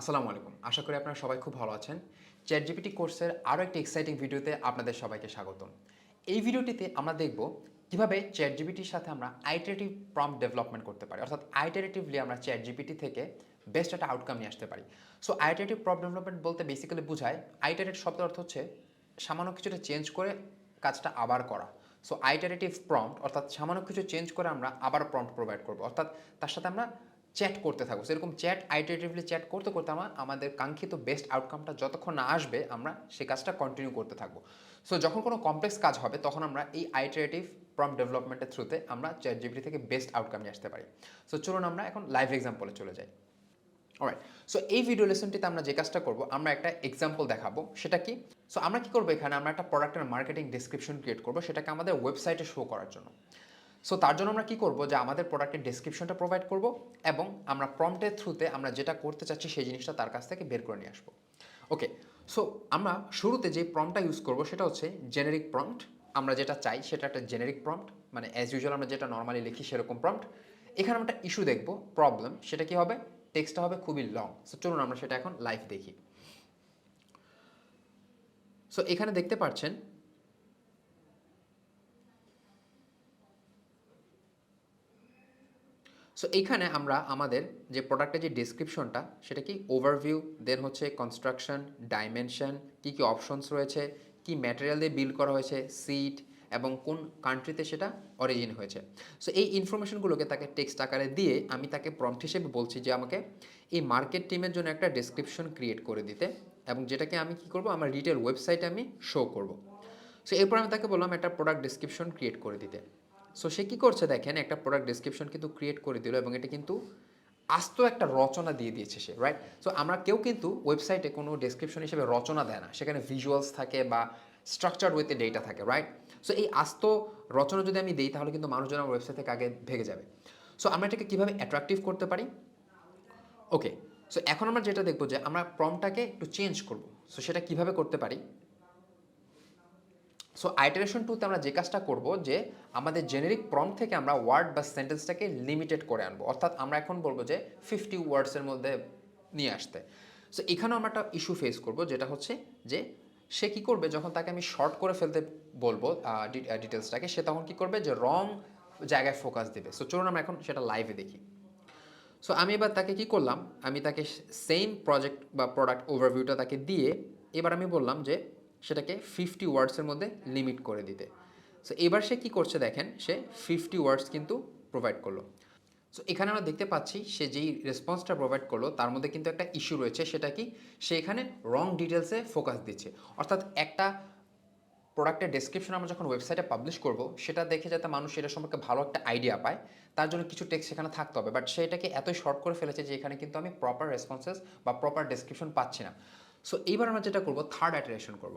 আসসালামু আলাইকুম। আশা করি আপনারা সবাই খুব ভালো আছেন। চ্যাটজিপিটি কোর্সের আরও একটি এক্সাইটিং ভিডিওতে আপনাদের সবাইকে স্বাগতম। এই ভিডিওটিতে আমরা দেখব কিভাবে চ্যাটজিপিটির সাথে আমরা আইটারেটিভ প্রম্পট ডেভেলপমেন্ট করতে পারি। অর্থাৎ আইটারেটিভলি আমরা চ্যাটজিপিটি থেকে বেস্ট একটা আউটকাম নিয়ে আসতে পারি। সো আইটারেটিভ প্রম্পট ডেভেলপমেন্ট বলতে বেসিক্যালি বোঝায় আইটারেট শব্দের অর্থ হচ্ছে সামান্য কিছুটা চেঞ্জ করে কাজটা আবার করা। সো আইটারেটিভ প্রম্পট অর্থাৎ সামান্য কিছু চেঞ্জ করে আমরা আবার প্রম্পট প্রোভাইড করব। অর্থাৎ তার সাথে আমরা চ্যাট করতে থাকবো। সেরকম চ্যাট আইটারেটিভলি চ্যাট করতে করতে আমরা আমাদের কাঙ্ক্ষিত বেস্ট আউটকামটা যতক্ষণ না আসবে আমরা সেই কাজটা কন্টিনিউ করতে থাকবো। সো যখন কোনো কমপ্লেক্স কাজ হবে তখন আমরা এই আইটারেটিভ প্রম্পট ডেভেলপমেন্টের থ্রুতে আমরা চ্যাটজিপিটি থেকে বেস্ট আউটকাম নিয়ে আসতে পারি। সো চলুন আমরা এখন লাইভ এক্সাম্পলে চলে যাই। অলরাইট, সো এই ভিডিও লেসনটিতে আমরা যে কাজটা করব আমরা একটা এক্সাম্পল দেখাবো। সেটা কি? সো আমরা কি করবো, এখানে আমরা একটা প্রোডাক্টের মার্কেটিং ডেসক্রিপশন ক্রিয়েট করবো সেটাকে আমাদের ওয়েবসাইটে শো করার জন্য। সো তার জন্য আমরা কি করব যে আমাদের প্রোডাক্টের ডেসক্রিপশনটা প্রোভাইড করব এবং আমরা প্রম্পটের থ্রুতে আমরা যেটা করতে চাচ্ছি সেই জিনিসটা তার কাছ থেকে বের করে নিয়ে আসবো। ওকে, সো আমরা শুরুতে যে প্রম্পটটা ইউজ করব সেটা হচ্ছে জেনেরিক প্রম্পট। আমরা যেটা চাই সেটা একটা জেনেরিক প্রম্পট, মানে অ্যাজ ইউজুয়াল আমরা যেটা নর্মালি লিখি সেরকম প্রম্পট। এখানে আমরা একটা ইস্যু দেখব, প্রবলেম। সেটা কি হবে? টেক্সটটা হবে খুবই লং। সো চলুন আমরা সেটা এখন লাইভ দেখি। সো এখানে দেখতে পাচ্ছেন সো এইখানে আমরা আমাদের যে প্রোডাক্টের যে ডিসক্রিপশনটা সেটা কি ওভারভিউ, দেন হচ্ছে কনস্ট্রাকশন, ডাইমেনশন, কী কী অপশনস রয়েছে, কি ম্যাটেরিয়াল দিয়ে বিল্ড করা হয়েছে, সিট, এবং কোন কান্ট্রিতে সেটা অরিজিন হয়েছে। সো এই ইনফরমেশনগুলোকে তাকে টেক্সট আকারে দিয়ে আমি তাকে প্রম্পট হিসেবে বলছি যে আমাকে এই মার্কেট টিমের জন্য একটা ডেসক্রিপশন ক্রিয়েট করে দিতে, এবং যেটাকে আমি কি করব আমার রিটেল ওয়েবসাইটে আমি শো করব। সো এরপর আমি তাকে বললাম একটা প্রোডাক্ট ডেসক্রিপশন ক্রিয়েট করে দিতে। সো সে কী করছে দেখেন, একটা প্রোডাক্ট ডেসক্রিপশন কিন্তু ক্রিয়েট করে দিল এবং এটা কিন্তু আস্ত একটা রচনা দিয়ে দিয়েছে সে, রাইট? সো আমরা কেউ কিন্তু ওয়েবসাইটে কোনো ডেসক্রিপশন হিসেবে রচনা দেয় না, সেখানে ভিজুয়ালস থাকে বা স্ট্রাকচার ওয়েতে ডেটা থাকে, রাইট? সো এই আস্ত রচনা যদি আমি দিই তাহলে কিন্তু মানুষজন আমার ওয়েবসাইট থেকে আগে ভেগে যাবে। সো আমরা এটাকে কীভাবে অ্যাট্রাকটিভ করতে পারি? ওকে, সো এখন আমরা যেটা দেখবো যে আমরা প্রম্পটটাকে একটু চেঞ্জ করব। সো সেটা কীভাবে করতে পারি? সো আইটারেশন টুতে আমরা যে কাজটা করব যে আমাদের জেনেরিক প্রম্পট থেকে আমরা ওয়ার্ড বা সেন্টেন্সটাকে লিমিটেড করে আনবো। অর্থাৎ আমরা এখন বলবো যে 50 ওয়ার্ডসের মধ্যে নিয়ে আসতে। সো এখানেও আমরা একটা ইস্যু ফেস করব, যেটা হচ্ছে যে সে কী করবে যখন তাকে আমি শর্ট করে ফেলতে বলবো ডিটেলসটাকে, সে তখন কী করবে যে রং জায়গায় ফোকাস দেবে। সো চলুন আমরা এখন সেটা লাইভে দেখি। সো আমি এবার তাকে কি করলাম, আমি তাকে সেম প্রজেক্ট বা প্রোডাক্ট ওভারভিউটা তাকে দিয়ে এবার আমি বললাম যে সেটাকে 50 ওয়ার্ডসের মধ্যে লিমিট করে দিতে। সো এবার সে কী করছে দেখেন, সে 50 ওয়ার্ডস কিন্তু প্রোভাইড করলো। সো এখানে আমরা দেখতে পাচ্ছি সে যেই রেসপন্সটা প্রোভাইড করলো তার মধ্যে কিন্তু একটা ইস্যু রয়েছে। সেটা কি? সে এখানে রং ডিটেলসে ফোকাস দিচ্ছে। অর্থাৎ একটা প্রোডাক্টের ডেসক্রিপশন আমরা যখন ওয়েবসাইটে পাবলিশ করব সেটা দেখে যাতে মানুষ এটা সম্পর্কে ভালো একটা আইডিয়া পায়, তার জন্য কিছু টেক্সট সেখানে থাকতে হবে। বাট সে এটাকে এতই শর্ট করে ফেলেছে যে এখানে কিন্তু আমি প্রপার রেসপন্সেস বা প্রপার ডেসক্রিপশন পাচ্ছি না। সো এইবার আমরা যেটা করব, থার্ড আইটারেশন করব।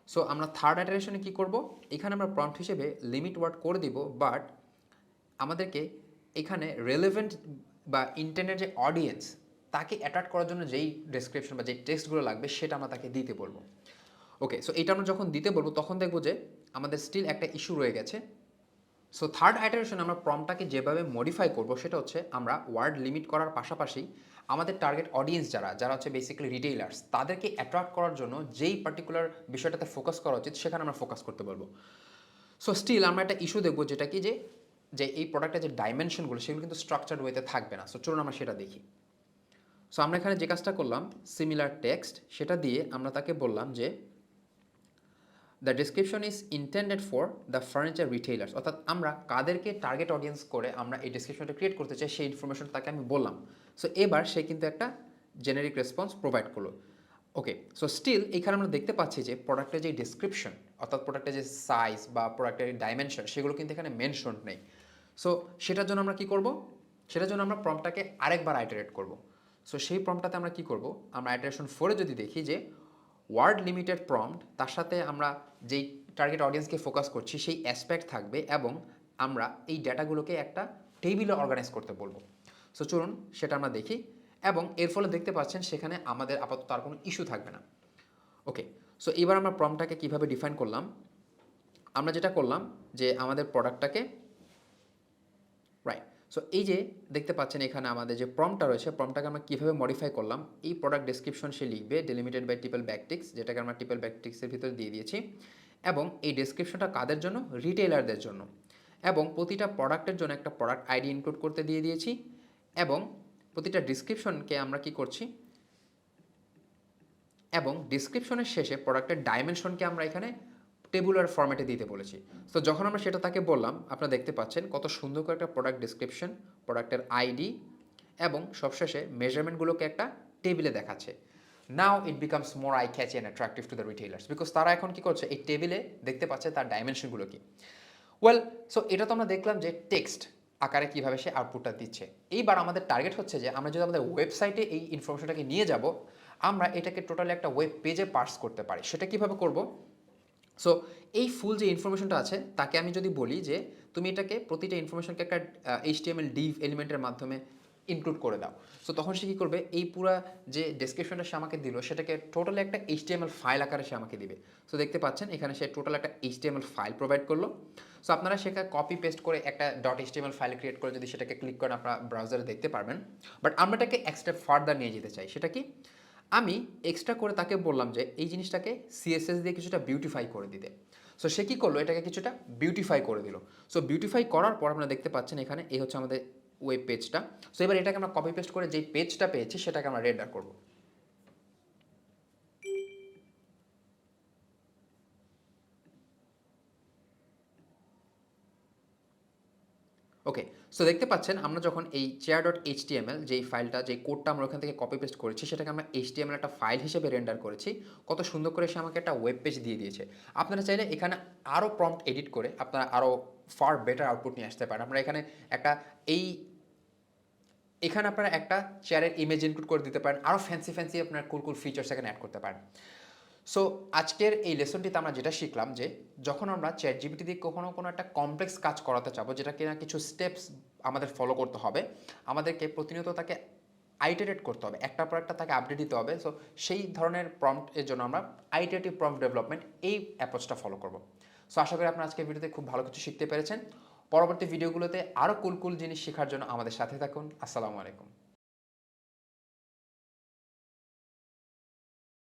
সো আমরা থার্ড আইটারেশনে কী করব, এখানে আমরা প্রম্পট হিসেবে লিমিট ওয়ার্ড করে দিব, বাট আমাদেরকে এখানে রেলেভেন্ট বা ইন্টারনেট যে অডিয়েন্স তাকে অ্যাট্রাক্ট করার জন্য যেই ডেসক্রিপশন বা যেই টেক্সটগুলো লাগবে সেটা আমরা তাকে দিতে বলবো। ওকে, সো এটা আমরা যখন দিতে বলবো তখন দেখবো যে আমাদের স্টিল একটা ইস্যু রয়ে গেছে। সো থার্ড আইটারেশন আমরা প্রম্পটটাকে যেভাবে মডিফাই করব সেটা হচ্ছে আমরা ওয়ার্ড লিমিট করার পাশাপাশি আমাদের টার্গেট অডিয়েন্স যারা যারা হচ্ছে বেসিক্যালি রিটেইলার্স তাদেরকে অ্যাট্রাক্ট করার জন্য যেই পার্টিকুলার বিষয়টাতে ফোকাস করা উচিত সেখানে আমরা ফোকাস করতে বলবো। সো স্টিল আমরা একটা ইস্যু দেখবো, যেটা কি যে যে এই প্রোডাক্টের যে ডাইমেনশনগুলো সেগুলো কিন্তু স্ট্রাকচার্ড ওয়েতে থাকবে না। সো চলুন আমরা সেটা দেখি। সো আমরা এখানে যে কাজটা করলাম, সিমিলার টেক্সট সেটা দিয়ে আমরা তাকে বললাম যে the description is intended for the furniture retailers. অর্থাৎ আমরা কাদেরকে টার্গেট অডিয়েন্স করে আমরা এই ডেসক্রিপশনটা ক্রিয়েট করতে চাই সেই ইনফরমেশন তাকে আমি বললাম। সো এবার সে কিন্তু একটা জেনেরিক রেসপন্স প্রোভাইড করলো। ওকে, সো স্টিল এখানে আমরা দেখতে পাচ্ছি যে প্রোডাক্টের যে ডিসক্রিপশন অর্থাৎ প্রোডাক্টের যে সাইজ বা প্রোডাক্টের ডাইমেনশন সেগুলো কিন্তু এখানে মেনশন নেই। সো সেটার জন্য আমরা কি করব, সেটার জন্য আমরা প্রম্পটটাকে আরেকবার আইটারেট করব। সো সেই প্রম্পটটাতে আমরা কি করব, আমরা আইটারেশন 4-এ যদি দেখি যে ওয়ার্ড লিমিটেড প্রম্পট, তার সাথে আমরা যেই টার্গেট অডিয়েন্সকে ফোকাস করছি সেই অ্যাসপেক্ট থাকবে এবং আমরা এই ডেটাগুলোকে একটা টেবিলে অর্গানাইজ করতে বলবো। সো চলুন সেটা আমরা দেখি এবং এর ফলে দেখতে পাচ্ছেন সেখানে আমাদের আপাতত আর কোনো ইস্যু থাকবে না। ওকে, সো এবার আমরা প্রম্পটটাকে কীভাবে ডিফাইন করলাম, আমরা যেটা করলাম যে আমাদের প্রোডাক্টটাকে রাইট। সো এই যে দেখতে পাচ্ছেন এখানে আমাদের যে প্রম্পটটা রয়েছে, প্রম্পটটাকে আমরা কীভাবে মডিফাই করলাম, এই প্রোডাক্ট ডেসক্রিপশন সে লিখবে ডেলিমিটেড বাই ট্রিপল ব্যাকটিক্স, যেটাকে আমরা ট্রিপল ব্যাকটিক্সের ভিতরে দিয়ে দিয়েছি। এবং এই ডেসক্রিপশনটা কাদের জন্য? রিটেইলারদের জন্য। এবং প্রতিটা প্রোডাক্টের জন্য একটা প্রোডাক্ট আইডি ইনক্লুড করতে দিয়ে দিয়েছি। এবং প্রতিটা ডিসক্রিপশনকে আমরা কি করছি, এবং ডিসক্রিপশনের শেষে প্রোডাক্টের ডাইমেনশনকে আমরা এখানে টেবুলার ফরম্যাটে দিতে বলেছি। তো যখন আমরা সেটা তাকে বললাম, আপনারা দেখতে পাচ্ছেন কত সুন্দর করে একটা প্রোডাক্ট ডিসক্রিপশন, প্রোডাক্টের আইডি এবং সবশেষে মেজারমেন্টগুলোকে একটা টেবিলে দেখাচ্ছে। Now it becomes more eye catchy and attractive to the retailers, because তারা এখন কি করছে, এই টেবিলে দেখতে পাচ্ছে তার ডাইমেনশনগুলো কি। ওয়েল, সো এটা তো আমরা দেখলাম যে টেক্সট আকারে কীভাবে সে আউটপুটটা দিচ্ছে। এইবার আমাদের টার্গেট হচ্ছে যে আমরা যদি আমাদের ওয়েবসাইটে এই ইনফরমেশনটাকে নিয়ে যাব, আমরা এটাকে টোটালি একটা ওয়েব পেজে পার্স করতে পারি। সেটা কীভাবে করব? সো এই ফুল যে ইনফরমেশনটা আছে তাকে আমি যদি বলি যে তুমি এটাকে প্রতিটা ইনফরমেশনকে একটা HTML ডিভ এলিমেন্টের মাধ্যমে ইনক্লুড করে দাও। সো তখন সে কী করবে, এই পুরা যে ডেসক্রিপশনটা সে আমাকে দিল সেটাকে টোটালি একটা HTML ফাইল আকারে সে আমাকে দিবে। সো দেখতে পাচ্ছেন এখানে সে টোটাল একটা HTML ফাইল প্রোভাইড করলো। সো আপনারা সেখানে কপি পেস্ট করে একটা .html ফাইল ক্রিয়েট করে যদি সেটাকে ক্লিক করেন আপনারা ব্রাউজারে দেখতে পারবেন। বাট আমরা এটাকে এক স্টেপ ফার্দার নিয়ে যেতে চাই। সেটা কি, আমি এক্সট্রা করে তাকে বললাম যে এই জিনিসটাকে CSS দিয়ে কিছুটা বিউটিফাই করে দিতে। সো সে কী করলো, এটাকে কিছুটা বিউটিফাই করে দিল। সো বিউটিফাই করার পর আপনারা দেখতে পাচ্ছেন এখানে এই হচ্ছে আমাদের ওয়েব পেজটা। সো এবার এটাকে আমরা কপি পেস্ট করে যেই পেজটা পেয়েছি সেটাকে আমরা রেন্ডার করব। ওকে, সো দেখতে পাচ্ছেন আমরা যখন এই chair.html যেই ফাইলটা, যেই কোডটা আমরা ওখান থেকে কপি পেস্ট করেছি সেটাকে আমরা HTML একটা ফাইল হিসেবে রেন্ডার করেছি। কত সুন্দর করে সে আমাকে একটা ওয়েব পেজ দিয়ে দিয়েছে। আপনারা চাইলে এখানে আরও প্রম্পট এডিট করে আপনারা আরও ফার বেটার আউটপুট নিয়ে আসতে পারেন। আমরা এখানে একটা এখানে আপনারা একটা চেয়ারের ইমেজ ইনক্লুড করে দিতে পারেন, আরও ফ্যান্সি আপনার কুল ফিচার্স এখানে অ্যাড করতে পারেন। সো আজকের এই লেসনটিতে আমরা যেটা শিখলাম যে যখন আমরা ChatGPT দিয়ে কোনো একটা কমপ্লেক্স কাজ করাতে চাবো, যেটা কিনা কিছু স্টেপস আমাদের ফলো করতে হবে, আমাদেরকে প্রতিনিয়ত তাকে আইটারেট করতে হবে, একটার পর একটা তাকে আপডেট দিতে হবে। সো সেই ধরনের প্রম্পট এর জন্য আমরা আইটারেটিভ প্রম্পট ডেভেলপমেন্ট এই অ্যাপ্রোচটা ফলো করব। সো আশা করি আপনারা আজকের ভিডিওতে খুব ভালো কিছু শিখতে পেরেছেন। পরবর্তী ভিডিওগুলোতে আরও কুল জিনিস শেখার জন্য আমাদের সাথে থাকুন। আসসালামু আলাইকুম।